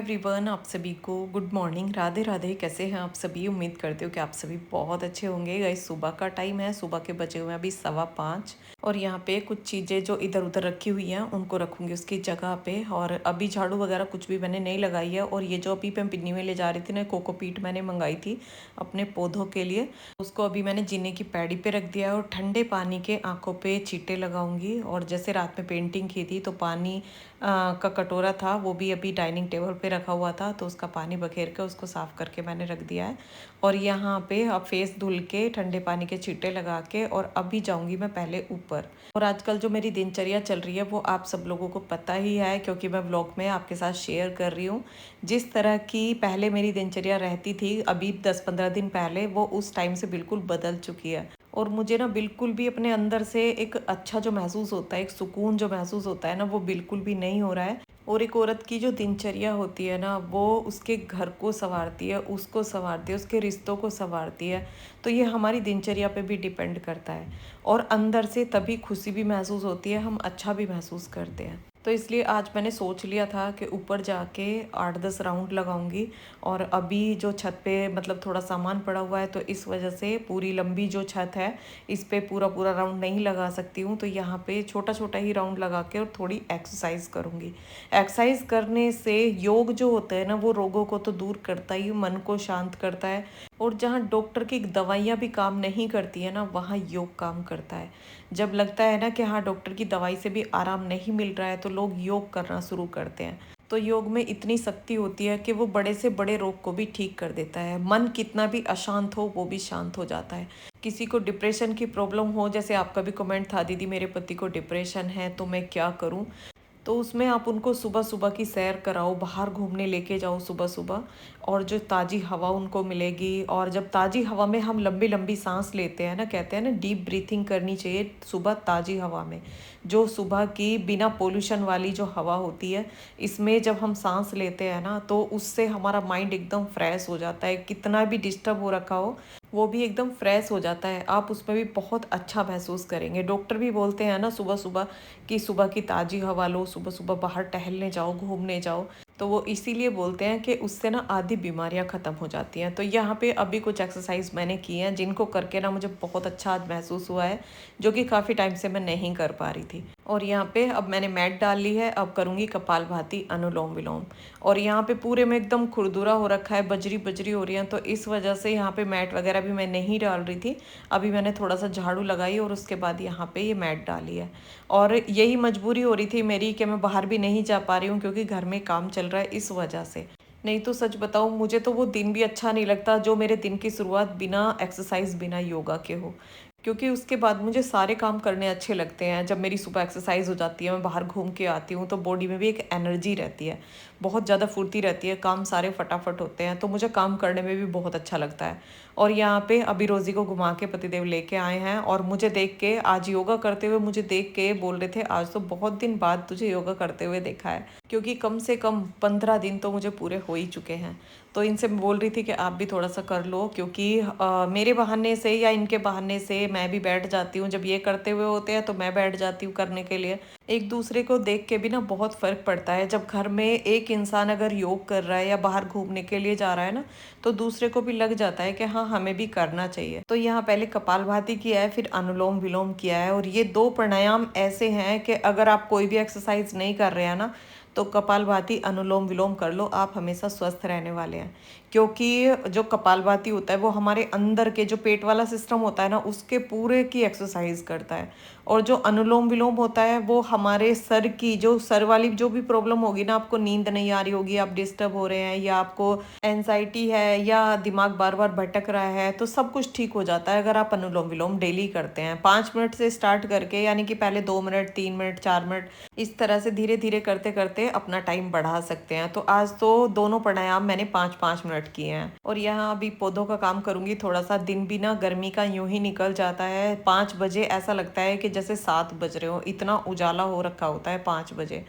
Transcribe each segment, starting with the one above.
Everyone, आप सभी को गुड मॉर्निंग, राधे राधे। कैसे हैं आप सभी? उम्मीद करते हो कि आप सभी बहुत अच्छे होंगे। गाइस, सुबह का टाइम है, सुबह के बजे हुए हैं अभी 5:15 और यहाँ पे कुछ चीज़ें जो इधर उधर रखी हुई हैं उनको रखूँगी उसकी जगह पे। और अभी झाड़ू वगैरह कुछ भी मैंने नहीं लगाई है। और ये जो अभी मैं पिन्नी में ले जा रही थी ना, कोकोपीट मैंने मंगाई थी अपने पौधों के लिए, उसको अभी मैंने जीने की पैड़ी पे रख दिया है और ठंडे पानी के आँखों पे छींटे लगाऊंगी। और जैसे रात में पेंटिंग की थी तो पानी का कटोरा था, वो भी अभी डाइनिंग टेबल पे रखा हुआ था, तो उसका पानी बखेर के उसको साफ़ करके मैंने रख दिया है। और यहाँ पे अब फेस धुल के ठंडे पानी के छींटे लगा के और अभी जाऊंगी मैं पहले ऊपर। और आजकल जो मेरी दिनचर्या चल रही है वो आप सब लोगों को पता ही है, क्योंकि मैं व्लॉग में आपके साथ शेयर कर रही हूँ। जिस तरह की पहले मेरी दिनचर्या रहती थी अभी 10-15 दिन पहले, वो उस टाइम से बिल्कुल बदल चुकी है। और मुझे ना बिल्कुल भी अपने अंदर से एक अच्छा जो महसूस होता है, एक सुकून जो महसूस होता है ना, वो बिल्कुल भी नहीं हो रहा है। और एक औरत की जो दिनचर्या होती है ना, वो उसके घर को संवारती है, उसको संवारती है, उसके रिश्तों को संवारती है। तो ये हमारी दिनचर्या पे भी डिपेंड करता है। और अंदर से तभी खुशी भी महसूस होती है, हम अच्छा भी महसूस करते हैं। तो इसलिए आज मैंने सोच लिया था कि ऊपर जाके 8-10 राउंड लगाऊंगी। और अभी जो छत पे मतलब थोड़ा सामान पड़ा हुआ है, तो इस वजह से पूरी लंबी जो छत है इस पे पूरा पूरा राउंड नहीं लगा सकती हूँ। तो यहाँ पे छोटा छोटा ही राउंड लगा के और थोड़ी एक्सरसाइज करूँगी। एक्सरसाइज करने से योग जो होता है ना, वो रोगों को तो दूर करता ही, मन को शांत करता है। और जहाँ डॉक्टर की दवाइयाँ भी काम नहीं करती है ना, वहाँ योग काम करता है। जब लगता है ना कि हाँ, डॉक्टर की दवाई से भी आराम नहीं मिल रहा है, तो लोग योग करना शुरू करते हैं। तो योग में इतनी शक्ति होती है कि वो बड़े से बड़े रोग को भी ठीक कर देता है। मन कितना भी अशांत हो वो भी शांत हो जाता है। किसी को डिप्रेशन की प्रॉब्लम हो, जैसे आपका भी कमेंट था, दीदी मेरे पति को डिप्रेशन है तो मैं क्या करूं, तो उसमें आप उनको सुबह सुबह की सैर कराओ, बाहर घूमने लेके जाओ सुबह सुबह। और जो ताज़ी हवा उनको मिलेगी, और जब ताज़ी हवा में हम लंबी लंबी सांस लेते हैं ना, कहते हैं ना डीप ब्रीथिंग करनी चाहिए सुबह ताज़ी हवा में। जो सुबह की बिना पोल्यूशन वाली जो हवा होती है, इसमें जब हम सांस लेते हैं ना, तो उससे हमारा माइंड एकदम फ्रेश हो जाता है। कितना भी डिस्टर्ब हो रखा हो वो भी एकदम फ्रेश हो जाता है। आप उसमें भी बहुत अच्छा महसूस करेंगे। डॉक्टर भी बोलते हैं ना सुबह सुबह कि सुबह की ताज़ी हवा लो, सुबह सुबह बाहर टहलने जाओ, घूमने जाओ। तो वो इसीलिए बोलते हैं कि उससे ना आधी बीमारियां ख़त्म हो जाती हैं। तो यहाँ पे अभी कुछ एक्सरसाइज मैंने की हैं जिनको करके ना मुझे बहुत अच्छा आज महसूस हुआ है, जो कि काफ़ी टाइम से मैं नहीं कर पा रही थी। और यहाँ पे अब मैंने मैट डाल ली है, अब करूँगी कपालभाति, अनुलोम विलोम। और यहाँ पे पूरे में एकदम खुरदुरा हो रखा है, बजरी बजरी हो रही है, तो इस वजह से यहाँ पे मैट वगैरह भी मैं नहीं डाल रही थी। अभी मैंने थोड़ा सा झाड़ू लगाई और उसके बाद यहाँ पे ये मैट डाली है। और यही मजबूरी हो रही थी मेरी कि मैं बाहर भी नहीं जा पा रही हूँ, क्योंकि घर में काम चल रहा है, इस वजह से। नहीं तो सच बताऊँ, मुझे तो वो दिन भी अच्छा नहीं लगता जो मेरे दिन की शुरुआत बिना एक्सरसाइज बिना योगा के हो। क्योंकि उसके बाद मुझे सारे काम करने अच्छे लगते हैं। जब मेरी सुबह एक्सरसाइज हो जाती है, मैं बाहर घूम के आती हूँ, तो बॉडी में भी एक एनर्जी रहती है, बहुत ज़्यादा फुर्ती रहती है, काम सारे फटाफट होते हैं, तो मुझे काम करने में भी बहुत अच्छा लगता है। और यहाँ पे अभी रोज़ी को घुमा के पतिदेव लेके आए हैं, और मुझे देख के आज योगा करते हुए मुझे देख के बोल रहे थे, आज तो बहुत दिन बाद तुझे योगा करते हुए देखा है। क्योंकि कम से कम 15 दिन तो मुझे पूरे हो ही चुके हैं। तो इनसे बोल रही थी कि आप भी थोड़ा सा कर लो, क्योंकि मेरे बहाने से या इनके बहाने से मैं भी बैठ जाती हूँ। जब ये करते हुए होते हैं तो मैं बैठ जाती हूँ करने के लिए। एक दूसरे को देख के भी ना बहुत फ़र्क पड़ता है। जब घर में एक इंसान अगर योग कर रहा है या बाहर घूमने के लिए जा रहा है ना, तो दूसरे को भी लग जाता है कि हाँ, हमें भी करना चाहिए। तो यहाँ पहले कपालभाति किया है, फिर अनुलोम विलोम किया है। और ये दो प्राणायाम ऐसे हैं कि अगर आप कोई भी एक्सरसाइज नहीं कर रहे हैं ना, तो कपालभाति अनुलोम विलोम कर लो, आप हमेशा स्वस्थ रहने वाले हैं। क्योंकि जो कपालभाति होता है वो हमारे अंदर के जो पेट वाला सिस्टम होता है ना, उसके पूरे की एक्सरसाइज करता है। और जो अनुलोम विलोम होता है वो हमारे सर की, जो सर वाली जो भी प्रॉब्लम होगी ना, आपको नींद नहीं आ रही होगी, आप डिस्टर्ब हो रहे हैं, या आपको एनजाइटी है, या दिमाग बार बार भटक रहा है, तो सब कुछ ठीक हो जाता है अगर आप अनुलोम विलोम डेली करते हैं। 5 मिनट से स्टार्ट करके, यानी कि पहले 2 मिनट, 3 मिनट, 4 मिनट, इस तरह से धीरे धीरे करते करते अपना टाइम बढ़ा सकते हैं। तो आज तो दोनों प्राणायाम मैंने 5-5 मिनट किए हैं। और यहाँ अभी पौधों का काम करूंगी थोड़ा सा। दिन भी ना गर्मी का यूं ही निकल जाता है। 5 बजे ऐसा लगता है कि जैसे 7 बज रहे हो, इतना उजाला हो रखा होता है 5 बजे।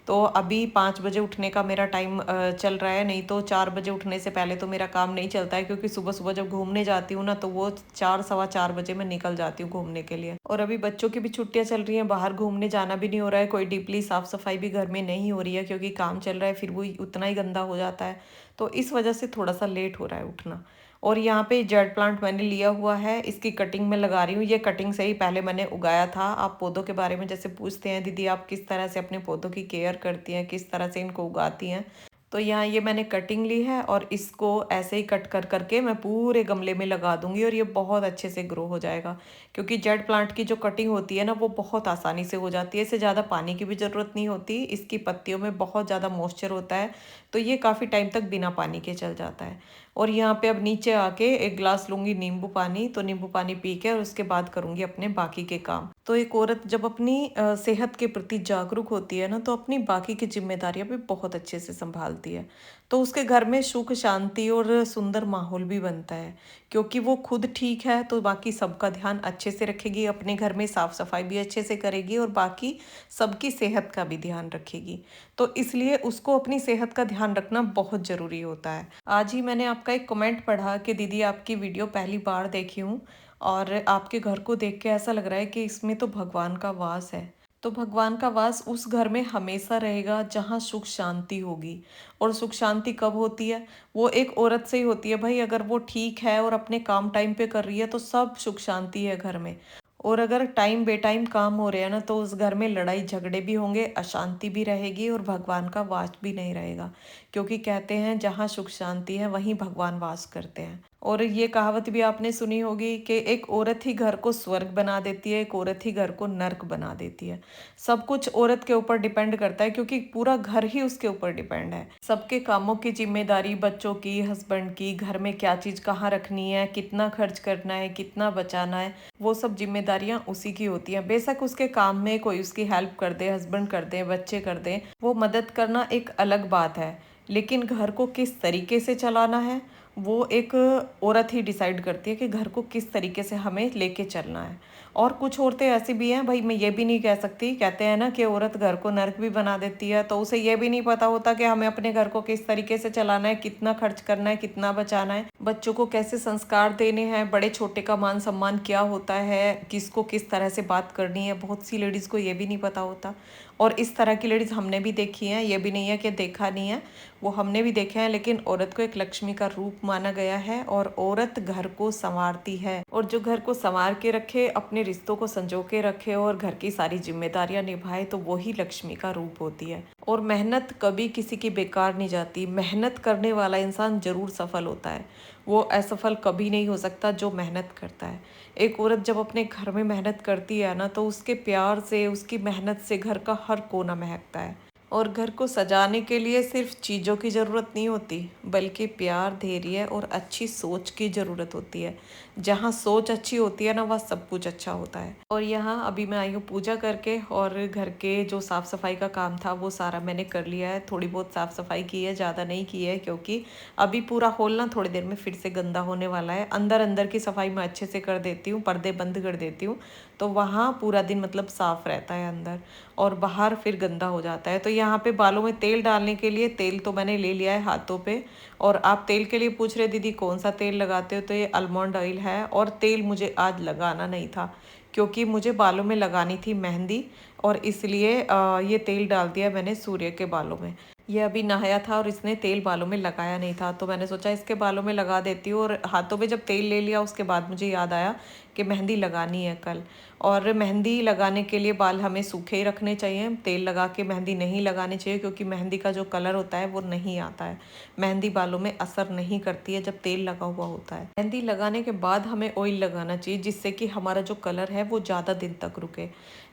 तो अभी 5 बजे उठने का मेरा टाइम चल रहा है, नहीं तो 4 बजे उठने से पहले तो मेरा काम नहीं चलता है, क्योंकि सुबह सुबह जब घूमने जाती हूँ ना तो वो 4 सवा 4 बजे मैं निकल जाती हूँ घूमने के लिए। और अभी बच्चों की भी छुट्टियाँ चल रही हैं, बाहर घूमने जाना भी नहीं हो रहा है, कोई डीपली साफ सफाई भी घर में नहीं हो रही है, क्योंकि काम चल रहा है फिर वो उतना ही गंदा हो जाता है। तो इस वजह से थोड़ा सा लेट हो रहा है उठना। और यहाँ पे जेड प्लांट मैंने लिया हुआ है, इसकी कटिंग में लगा रही हूँ। ये कटिंग से ही पहले मैंने उगाया था। आप पौधों के बारे में जैसे पूछते हैं दीदी आप किस तरह से अपने पौधों की केयर करती हैं, किस तरह से इनको उगाती हैं, तो यहाँ ये मैंने कटिंग ली है और इसको ऐसे ही कट कर करके मैं पूरे गमले में लगा दूंगी और ये बहुत अच्छे से ग्रो हो जाएगा। क्योंकि जेड प्लांट की जो कटिंग होती है ना वो बहुत आसानी से हो जाती है, इसे ज़्यादा पानी की भी ज़रूरत नहीं होती, इसकी पत्तियों में बहुत ज़्यादा मॉइस्चर होता है, तो ये काफ़ी टाइम तक बिना पानी के चल जाता है। और यहाँ पे अब नीचे आके एक ग्लास लूँगी नींबू पानी, तो नींबू पानी पी के और उसके बाद करूँगी अपने बाकी के काम। तो एक औरत जब अपनी सेहत के प्रति जागरूक होती है ना तो अपनी बाकी की जिम्मेदारियां भी बहुत अच्छे से संभालती है। तो उसके घर में सुख शांति और सुंदर माहौल भी बनता है, क्योंकि वो खुद ठीक है तो बाकी सबका ध्यान अच्छे से रखेगी, अपने घर में साफ सफाई भी अच्छे से करेगी और बाकी सबकी सेहत का भी ध्यान रखेगी। तो इसलिए उसको अपनी सेहत का ध्यान रखना बहुत ज़रूरी होता है। आज ही मैंने आपका एक कमेंट पढ़ा कि दीदी आपकी वीडियो पहली बार देखी हूँ और आपके घर को देख के ऐसा लग रहा है कि इसमें तो भगवान का वास है। तो भगवान का वास उस घर में हमेशा रहेगा जहाँ सुख शांति होगी। और सुख शांति कब होती है? वो एक औरत से ही होती है भाई। अगर वो ठीक है और अपने काम टाइम पे कर रही है तो सब सुख शांति है घर में। और अगर टाइम बेटाइम काम हो रहे हैं ना तो उस घर में लड़ाई झगड़े भी होंगे, अशांति भी रहेगी और भगवान का वास भी नहीं रहेगा। क्योंकि कहते हैं जहाँ सुख शांति है वहीं भगवान वास करते हैं। और ये कहावत भी आपने सुनी होगी कि एक औरत ही घर को स्वर्ग बना देती है, एक औरत ही घर को नर्क बना देती है। सब कुछ औरत के ऊपर डिपेंड करता है, क्योंकि पूरा घर ही उसके ऊपर डिपेंड है। सबके कामों की जिम्मेदारी, बच्चों की, हस्बैंड की, घर में क्या चीज़ कहाँ रखनी है, कितना खर्च करना है, कितना बचाना है, वो सब जिम्मेदारियां उसी की होती हैं। बेशक उसके काम में कोई उसकी हेल्प कर दे, हस्बैंड कर दे, बच्चे कर दें, वो मदद करना एक अलग बात है, लेकिन घर को किस तरीके से चलाना है वो एक औरत ही डिसाइड करती है कि घर को किस तरीके से हमें लेके चलना है। और कुछ औरतें ऐसी भी हैं भाई, मैं ये भी नहीं कह सकती, कहते हैं ना कि औरत घर को नर्क भी बना देती है, तो उसे ये भी नहीं पता होता कि हमें अपने घर को किस तरीके से चलाना है, कितना खर्च करना है, कितना बचाना है, बच्चों को कैसे संस्कार देने हैं, बड़े छोटे का मान सम्मान क्या होता है, किसको किस तरह से बात करनी है। बहुत सी लेडीज़ को ये भी नहीं पता होता। और इस तरह की लेडीज़ हमने भी देखी हैं, ये भी नहीं है कि देखा नहीं है, वो हमने भी देखे हैं। लेकिन औरत को एक लक्ष्मी का रूप माना गया है और औरत घर को संवारती है। और जो घर को संवार के रखे, अपने रिश्तों को संजो के रखे और घर की सारी जिम्मेदारियां निभाए, तो वही लक्ष्मी का रूप होती है। और मेहनत कभी किसी की बेकार नहीं जाती। मेहनत करने वाला इंसान जरूर सफल होता है, वो असफल कभी नहीं हो सकता जो मेहनत करता है। एक औरत जब अपने घर में मेहनत करती है ना तो उसके प्यार से, उसकी मेहनत से घर का हर कोना महकता है। और घर को सजाने के लिए सिर्फ चीज़ों की ज़रूरत नहीं होती, बल्कि प्यार, धैर्य और अच्छी सोच की ज़रूरत होती है। जहाँ सोच अच्छी होती है ना वह सब कुछ अच्छा होता है। और यहाँ अभी मैं आई हूँ पूजा करके, और घर के जो साफ़ सफाई का काम था वो सारा मैंने कर लिया है। थोड़ी बहुत साफ़ सफाई की है, ज़्यादा नहीं की है, क्योंकि अभी पूरा हॉल ना थोड़ी देर में फिर से गंदा होने वाला है। अंदर अंदर की सफाई मैं अच्छे से कर देती हूँ, पर्दे बंद कर देती हूँ, तो वहाँ पूरा दिन मतलब साफ़ रहता है अंदर, और बाहर फिर गंदा हो जाता है। तो यहाँ पे बालों में तेल डालने के लिए तेल तो मैंने ले लिया है हाथों पे। और आप तेल के लिए पूछ रहे दीदी कौन सा तेल लगाते हो, तो ये आलमंड ऑयल है। और तेल मुझे आज लगाना नहीं था, क्योंकि मुझे बालों में लगानी थी मेहंदी, और इसलिए ये तेल डाल दिया मैंने सूर्य के बालों में। ये अभी नहाया था और इसने तेल बालों में लगाया नहीं था, तो मैंने सोचा इसके बालों में लगा देती हूँ। और हाथों में जब तेल ले लिया उसके बाद मुझे याद आया कि मेहंदी लगानी है कल। और मेहंदी लगाने के लिए बाल हमें सूखे ही रखने चाहिए, तेल लगा के मेहंदी नहीं लगानी चाहिए, क्योंकि मेहंदी का जो कलर होता है वो नहीं आता है। मेहंदी बालों में असर नहीं करती है जब तेल लगा हुआ होता है। मेहंदी लगाने के बाद हमें ऑयल लगाना चाहिए, जिससे कि हमारा जो कलर है वो ज़्यादा दिन तक रुके।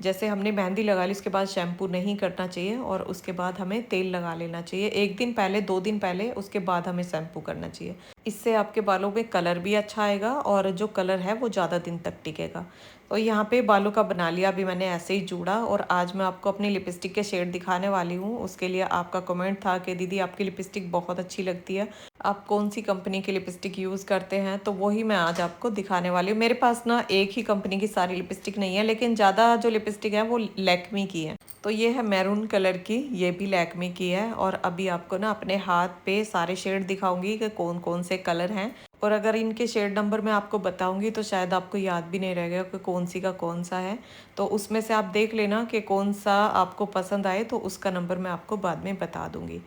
जैसे हमने मेहंदी लगा ली उसके बाद शैम्पू नहीं करना चाहिए, और उसके बाद हमें तेल लगा लेना चाहिए 1 दिन पहले, 2 दिन पहले, उसके बाद हमें शैम्पू करना चाहिए। इससे आपके बालों में कलर भी अच्छा आएगा और जो कलर है वो ज़्यादा दिन तक टिकेगा। तो यहाँ पे बालों का बना लिया अभी मैंने ऐसे ही जूड़ा। और आज मैं आपको अपनी लिपस्टिक के शेड दिखाने वाली हूँ। उसके लिए आपका कमेंट था कि दीदी आपकी लिपस्टिक बहुत अच्छी लगती है, आप कौन सी कंपनी की लिपस्टिक यूज़ करते हैं, तो वही मैं आज आपको दिखाने वाली हूँ। मेरे पास ना एक ही कंपनी की सारी लिपस्टिक नहीं है, लेकिन ज़्यादा जो लिपस्टिक है वो लैक्मी की है। तो ये है मैरून कलर की, ये भी लैक्मे की है। और अभी आपको ना अपने हाथ पे सारे शेड दिखाऊंगी कि कौन कौन से कलर हैं। और अगर इनके शेड नंबर मैं आपको बताऊंगी तो शायद आपको याद भी नहीं रहेगा कि कौन सी का कौन सा है। तो उसमें से आप देख लेना कि कौन सा आपको पसंद आए, तो उसका नंबर मैं आपको बाद में बता दूंगी।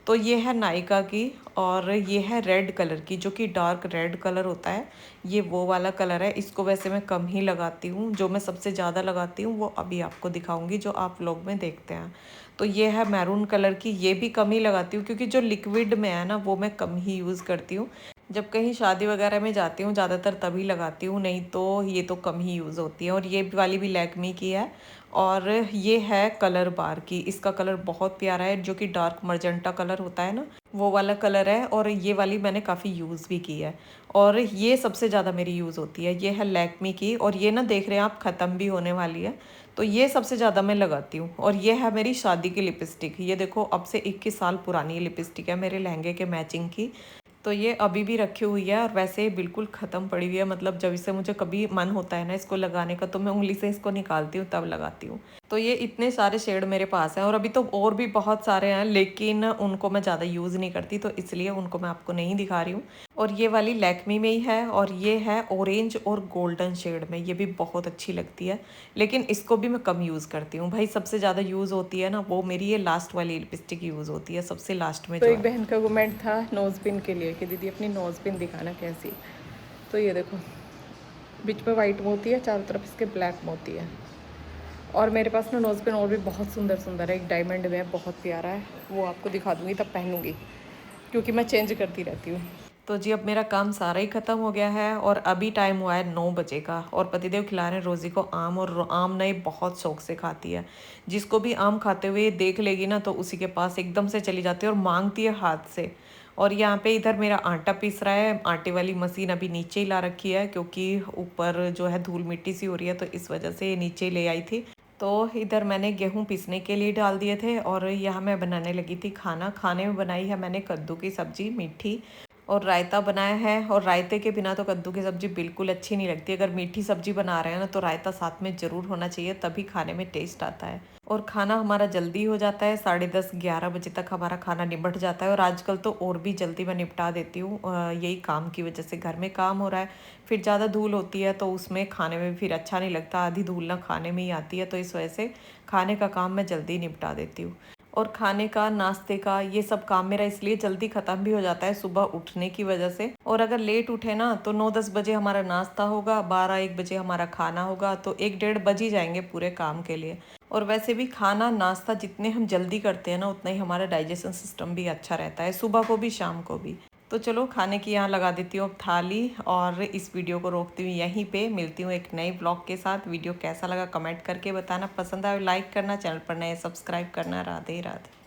तो ये है नायका की, और ये है रेड कलर की, जो कि डार्क रेड कलर होता है। ये वो वाला कलर है। इसको वैसे मैं कम ही लगाती हूँ, जो मैं सबसे ज़्यादा लगाती हूँ वो अभी आपको दिखाऊंगी जो आप लोग में देखते हैं। तो ये है मैरून कलर की, ये भी कम ही लगाती हूँ क्योंकि जो लिक्विड में है ना वो मैं कम ही यूज़ करती हूँ। जब कहीं शादी वगैरह में जाती हूँ ज़्यादातर तभी लगाती हूँ, नहीं तो ये तो कम ही यूज़ होती है। और ये वाली भी लैक्मी की है। और ये है कलर बार की, इसका कलर बहुत प्यारा है, जो कि डार्क मर्जेंटा कलर होता है ना, वो वाला कलर है। और ये वाली मैंने काफ़ी यूज़ भी की है, और ये सबसे ज़्यादा मेरी यूज़ होती है। ये है लैक्मी की, और ये ना देख रहे हैं आप ख़त्म भी होने वाली है, तो ये सबसे ज़्यादा मैं लगाती हूँ। और ये है मेरी शादी की लिपस्टिक, ये देखो अब से 21 साल पुरानी लिपस्टिक है, मेरे लहंगे के मैचिंग की। तो ये अभी भी रखी हुई है, और वैसे बिल्कुल ख़त्म पड़ी हुई है। मतलब जब इसे मुझे कभी मन होता है ना इसको लगाने का, तो मैं उंगली से इसको निकालती हूँ तब लगाती हूँ। तो ये इतने सारे शेड मेरे पास हैं, और अभी तो और भी बहुत सारे हैं, लेकिन उनको मैं ज़्यादा यूज़ नहीं करती, तो इसलिए उनको मैं आपको नहीं दिखा रही हूँ। और ये वाली लैक्मी में ही है, और ये है ऑरेंज और गोल्डन शेड में, ये भी बहुत अच्छी लगती है। लेकिन इसको भी मैं कम यूज़ करती हूँ भाई, सबसे ज़्यादा यूज़ होती है ना वो मेरी ये लास्ट वाली लिपस्टिक यूज़ होती है, सबसे लास्ट में तो जो एक है। बहन का कमेंट था नोज़ पिन के लिए कि दीदी अपनी नोज़ पिन दिखाना कैसी। तो ये देखो, बीच में वाइट मोती है, चारों तरफ इसके ब्लैक मोती है। और मेरे पास ना नोज़ पिन और भी बहुत सुंदर सुंदर है, एक डायमंड में है, बहुत प्यारा है, वो आपको दिखा दूँगी तब पहनूँगी, क्योंकि मैं चेंज करती रहती हूँ। तो जी अब मेरा काम सारा ही ख़त्म हो गया है, और अभी टाइम हुआ है 9 बजे का, और पतिदेव खिला रहे हैं रोज़ी को आम। और आम ना ये बहुत शौक से खाती है, जिसको भी आम खाते हुए देख लेगी ना तो उसी के पास एकदम से चली जाती है और मांगती है हाथ से। और यहाँ पे इधर मेरा आटा पीस रहा है, आटे वाली मशीन अभी नीचे ही ला रखी है, क्योंकि ऊपर जो है धूल मिट्टी सी हो रही है, तो इस वजह से ये नीचे ले आई थी। तो इधर मैंने गेहूं पीसने के लिए डाल दिए थे, और यहाँ मैं बनाने लगी थी खाना। खाने में बनाई है मैंने कद्दू की सब्जी मीठी, और रायता बनाया है। और रायते के बिना तो कद्दू की सब्ज़ी बिल्कुल अच्छी नहीं लगती। अगर मीठी सब्ज़ी बना रहे हैं ना तो रायता साथ में ज़रूर होना चाहिए, तभी खाने में टेस्ट आता है। और खाना हमारा जल्दी हो जाता है, 10:30-11 बजे तक हमारा खाना निपट जाता है। और आजकल तो और भी जल्दी मैं निपटा देती हूँ, यही काम की वजह से। घर में काम हो रहा है, फिर ज़्यादा धूल होती है तो उसमें खाने में फिर अच्छा नहीं लगता, आधी धूल ना खाने में ही आती है, तो इस वजह से खाने का काम मैं जल्दी निपटा देती हूँ। और खाने का, नाश्ते का, ये सब काम मेरा इसलिए जल्दी ख़त्म भी हो जाता है सुबह उठने की वजह से। और अगर लेट उठे ना तो 9-10 बजे हमारा नाश्ता होगा, 12-1 बजे हमारा खाना होगा, तो 1-1:30 बज ही जाएंगे पूरे काम के लिए। और वैसे भी खाना नाश्ता जितने हम जल्दी करते हैं ना उतना ही हमारा डाइजेशन सिस्टम भी अच्छा रहता है, सुबह को भी शाम को भी। तो चलो खाने की यहाँ लगा देती हूँ अब थाली, और इस वीडियो को रोकती हूँ यहीं पे। मिलती हूँ एक नए ब्लॉग के साथ। वीडियो कैसा लगा कमेंट करके बताना, पसंद आए लाइक करना, चैनल पर नए सब्सक्राइब करना। राधे राधे।